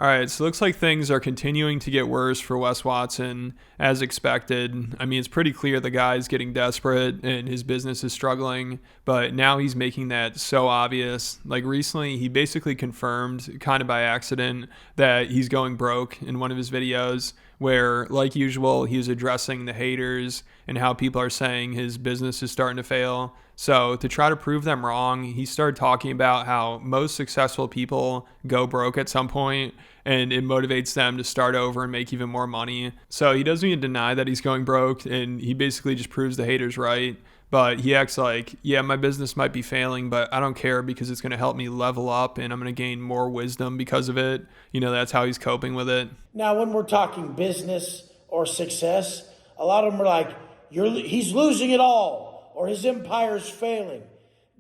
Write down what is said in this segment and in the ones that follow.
All right, so it looks like things are continuing to get worse for Wes Watson as expected. I mean, it's pretty clear the guy's getting desperate and his business is struggling, but now he's making that so obvious. Like recently, he basically confirmed, kind of by accident, that he's going broke in one of his videos where, like usual, he was addressing the haters and how people are saying his business is starting to fail. So to try to prove them wrong, he started talking about how most successful people go broke at some point and it motivates them to start over and make even more money. So he doesn't even deny that he's going broke, and he basically just proves the haters right. But he acts like, yeah, my business might be failing, but I don't care because it's going to help me level up and I'm going to gain more wisdom because of it. You know, that's how he's coping with it. Now, when we're talking business or success, a lot of them are like, he's losing it all or his empire's failing.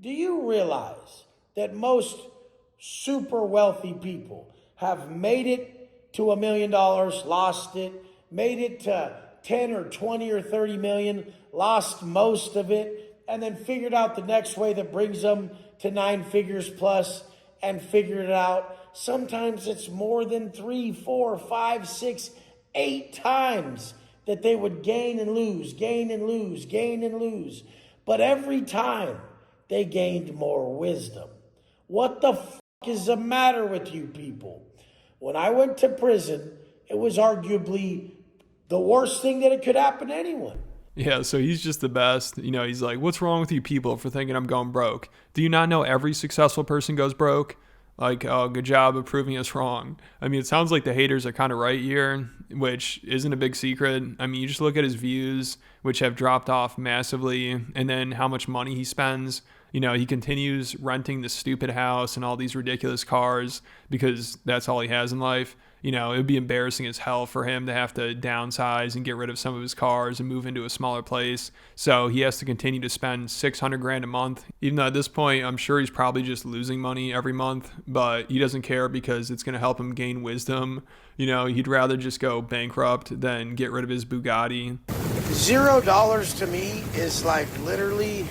Do you realize that most super wealthy people have made it to $1 million, lost it, made it to 10 or 20 or 30 million, lost most of it, and then figured out the next way that brings them to 9 figures plus and figured it out? Sometimes it's more than 3, 4, 5, 6, 8 times that they would gain and lose, gain and lose, gain and lose. But every time they gained more wisdom. What the fuck is the matter with you people? When I went to prison, it was arguably the worst thing that it could happen to anyone. Yeah, so he's just the best. You know, he's like, what's wrong with you people for thinking I'm going broke? Do you not know every successful person goes broke? Like, oh, good job of proving us wrong. I mean, it sounds like the haters are kind of right here, which isn't a big secret. I mean, you just look at his views, which have dropped off massively, and then how much money he spends. You know, he continues renting this stupid house and all these ridiculous cars because that's all he has in life. You know, it would be embarrassing as hell for him to have to downsize and get rid of some of his cars and move into a smaller place. So he has to continue to spend $600,000 a month, even though at this point, I'm sure he's probably just losing money every month, but he doesn't care because it's going to help him gain wisdom. You know, he'd rather just go bankrupt than get rid of his Bugatti. $0 to me is like literally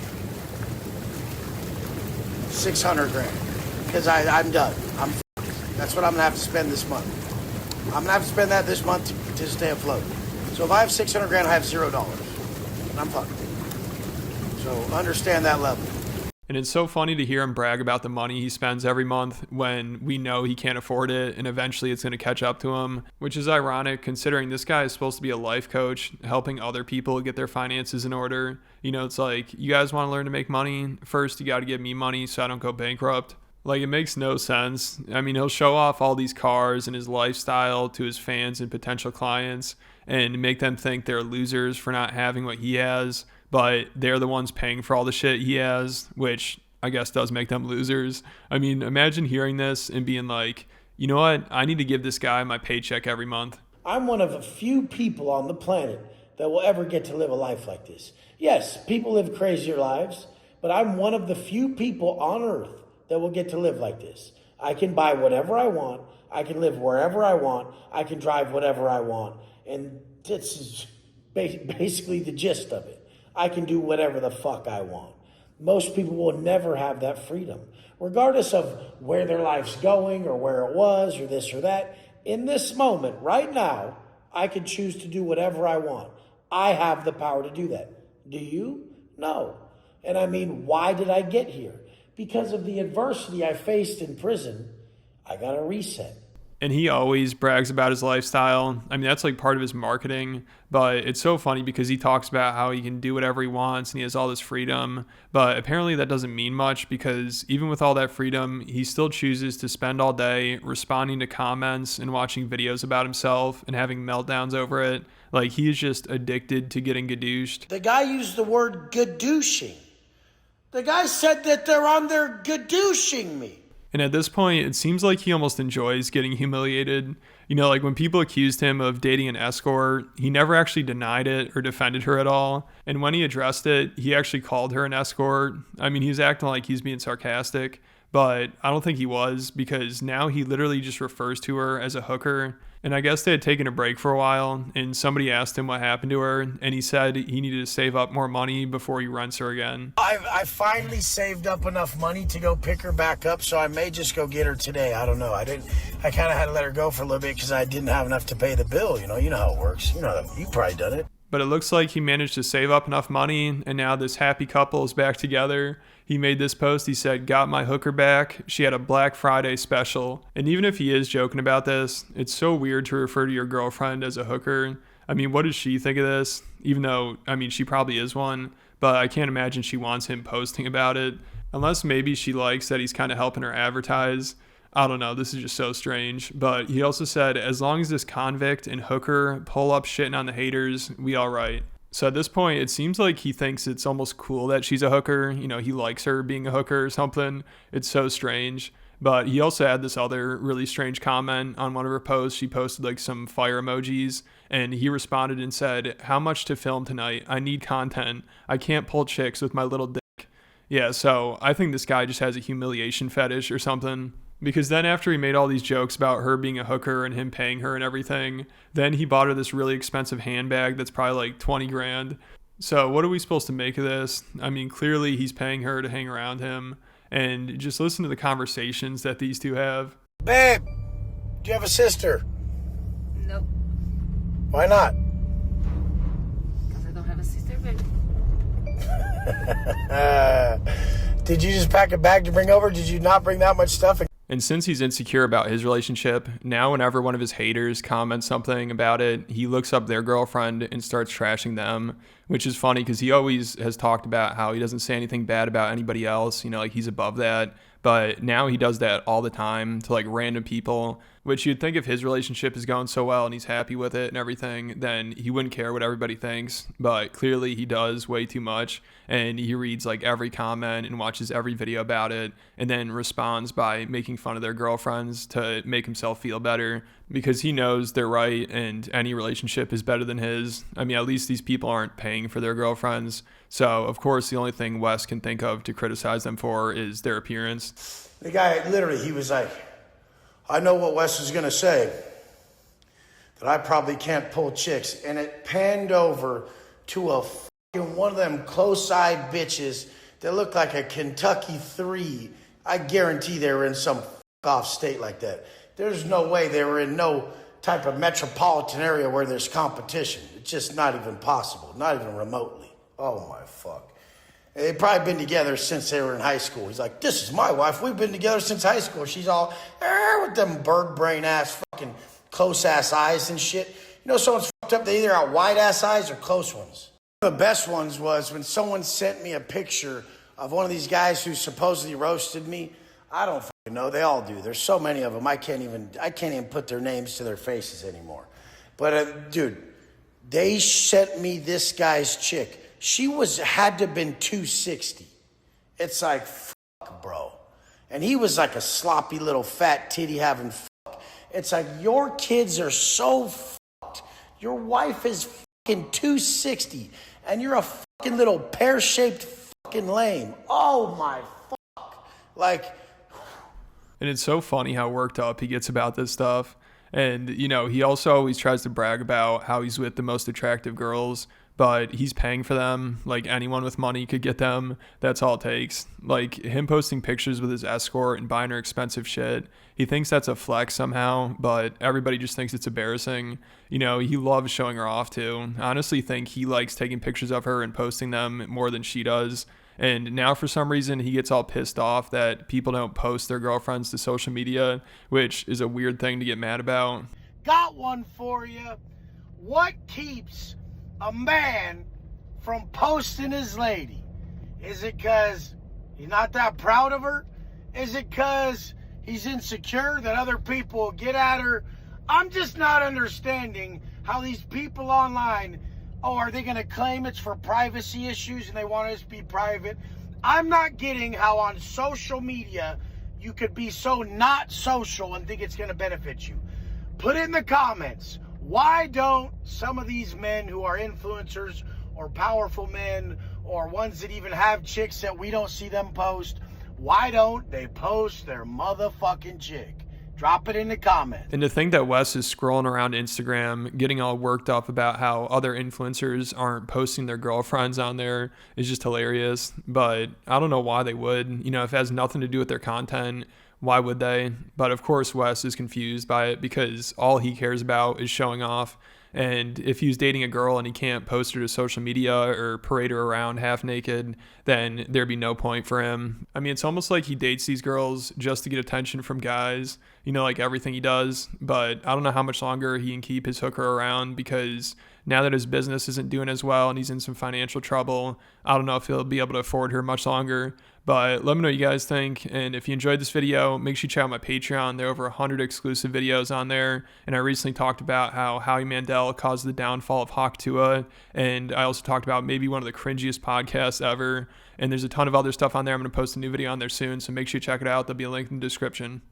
600 grand because I'm done. That's what I'm gonna have to spend this month. I'm gonna have to spend that this month to stay afloat. So if I have 600 grand, I have $0, and I'm fucked. So understand that level. And it's so funny to hear him brag about the money he spends every month when we know he can't afford it and eventually it's going to catch up to him, which is ironic considering this guy is supposed to be a life coach helping other people get their finances in order. You know, it's like, you guys want to learn to make money? First, you got to give me money so I don't go bankrupt. Like, it makes no sense. I mean, he'll show off all these cars and his lifestyle to his fans and potential clients and make them think they're losers for not having what he has, but they're the ones paying for all the shit he has, which I guess does make them losers. I mean, imagine hearing this and being like, you know what? I need to give this guy my paycheck every month. I'm one of a few people on the planet that will ever get to live a life like this. Yes, people live crazier lives, but I'm one of the few people on earth that will get to live like this. I can buy whatever I want. I can live wherever I want. I can drive whatever I want. And this is basically the gist of it. I can do whatever the fuck I want. Most people will never have that freedom, regardless of where their life's going or where it was or this or that. In this moment, right now, I can choose to do whatever I want. I have the power to do that. Do you? No. And I mean, why did I get here? Because of the adversity I faced in prison. I got to reset. And he always brags about his lifestyle. I mean, that's like part of his marketing, but it's so funny because he talks about how he can do whatever he wants and he has all this freedom, but apparently that doesn't mean much because even with all that freedom, he still chooses to spend all day responding to comments and watching videos about himself and having meltdowns over it. Like, he's just addicted to getting gadooshed. The guy used the word gadooshing. The guy said that they're on there gadooshing me. And at this point, it seems like he almost enjoys getting humiliated. You know, like when people accused him of dating an escort, he never actually denied it or defended her at all. And when he addressed it, he actually called her an escort. I mean, he's acting like he's being sarcastic, but I don't think he was, because now he literally just refers to her as a hooker. And I guess they had taken a break for a while, and somebody asked him what happened to her, and he said he needed to save up more money before he rents her again. I finally saved up enough money to go pick her back up, so I may just go get her today. I don't know. I kind of had to let her go for a little bit because I didn't have enough to pay the bill. You know how it works. You've probably done it. But it looks like he managed to save up enough money, and now this happy couple is back together. He made this post. He said, "Got my hooker back. She had a Black Friday special." And even if he is joking about this, it's so weird to refer to your girlfriend as a hooker. I mean, what does she think of this? Even though, I mean, she probably is one, but I can't imagine she wants him posting about it. Unless maybe she likes that he's kind of helping her advertise. I don't know, this is just so strange. But he also said, as long as this convict and hooker pull up shitting on the haters, we all right. So at this point, it seems like he thinks it's almost cool that she's a hooker. He likes her being a hooker or something. It's so strange. But he also had this other really strange comment on one of her posts. She posted like some fire emojis, and he responded and said, "How much to film tonight? I need content. I can't pull chicks with my little dick." Yeah, so I think this guy just has a humiliation fetish or something. Because then after he made all these jokes about her being a hooker and him paying her and everything, then he bought her this really expensive handbag that's probably like 20 grand. So what are we supposed to make of this? I mean, clearly he's paying her to hang around him. And just listen to the conversations that these two have. Babe, do you have a sister? Nope. Why not? Because I don't have a sister, baby. Did you just pack a bag to bring over? Did you not bring that much stuff? And since he's insecure about his relationship, now whenever one of his haters comments something about it, he looks up their girlfriend and starts trashing them, which is funny because he always has talked about how he doesn't say anything bad about anybody else, like he's above that. But now he does that all the time to like random people, which you'd think if his relationship is going so well and he's happy with it and everything, then he wouldn't care what everybody thinks. But clearly he does way too much, and he reads like every comment and watches every video about it and then responds by making fun of their girlfriends to make himself feel better because he knows they're right and any relationship is better than his. I mean, at least these people aren't paying for their girlfriends. So, of course, the only thing Wes can think of to criticize them for is their appearance. The guy, literally, he was like, I know what Wes is going to say, that I probably can't pull chicks. And it panned over to a fucking one of them close-eyed bitches that looked like a Kentucky 3. I guarantee they were in some off state like that. There's no way they were in no type of metropolitan area where there's competition. It's just not even possible, not even remotely. Oh my fuck. They've probably been together since they were in high school. He's like, this is my wife. We've been together since high school. She's all with them bird brain ass fucking close ass eyes and shit. Someone's fucked up. They either got wide ass eyes or close ones. One of the best ones was when someone sent me a picture of one of these guys who supposedly roasted me. I don't fucking know. They all do. There's so many of them. I can't even put their names to their faces anymore. But dude, they sent me this guy's chick. She had to have been 260. It's like, fuck, bro. And he was like a sloppy little fat titty having fuck. It's like, your kids are so fucked. Your wife is fucking 260. And you're a fucking little pear-shaped fucking lame. Oh my fuck. Like. And it's so funny how worked up he gets about this stuff. And, he also always tries to brag about how he's with the most attractive girls, but he's paying for them. Like anyone with money could get them. That's all it takes. Like him posting pictures with his escort and buying her expensive shit. He thinks that's a flex somehow, but everybody just thinks it's embarrassing. He loves showing her off too. I honestly think he likes taking pictures of her and posting them more than she does. And now for some reason he gets all pissed off that people don't post their girlfriends to social media, which is a weird thing to get mad about. Got one for you. What keeps a man from posting his lady? Is it because he's not that proud of her? Is it because he's insecure that other people will get at her? I'm just not understanding how these people online, are they going to claim it's for privacy issues and they want us to be private? I'm not getting how on social media you could be so not social and think it's going to benefit you. Put in the comments, why don't some of these men who are influencers or powerful men or ones that even have chicks that we don't see them post, Why don't they post their motherfucking chick? Drop it in the comments. And to think that Wes is scrolling around Instagram, getting all worked up about how other influencers aren't posting their girlfriends on there is just hilarious. But I don't know why they would. You know, if it has nothing to do with their content, why would they? But of course, Wes is confused by it because all he cares about is showing off. And if he's dating a girl and he can't post her to social media or parade her around half naked, then there'd be no point for him. I mean, it's almost like he dates these girls just to get attention from guys, you know, like everything he does. But I don't know how much longer he can keep his hooker around because now that his business isn't doing as well and he's in some financial trouble, I don't know if he'll be able to afford her much longer. But let me know what you guys think. And if you enjoyed this video, make sure you check out my Patreon. There are over 100 exclusive videos on there. And I recently talked about how Howie Mandel caused the downfall of Hawk Tuah. And I also talked about maybe one of the cringiest podcasts ever. And there's a ton of other stuff on there. I'm going to post a new video on there soon. So make sure you check it out. There'll be a link in the description.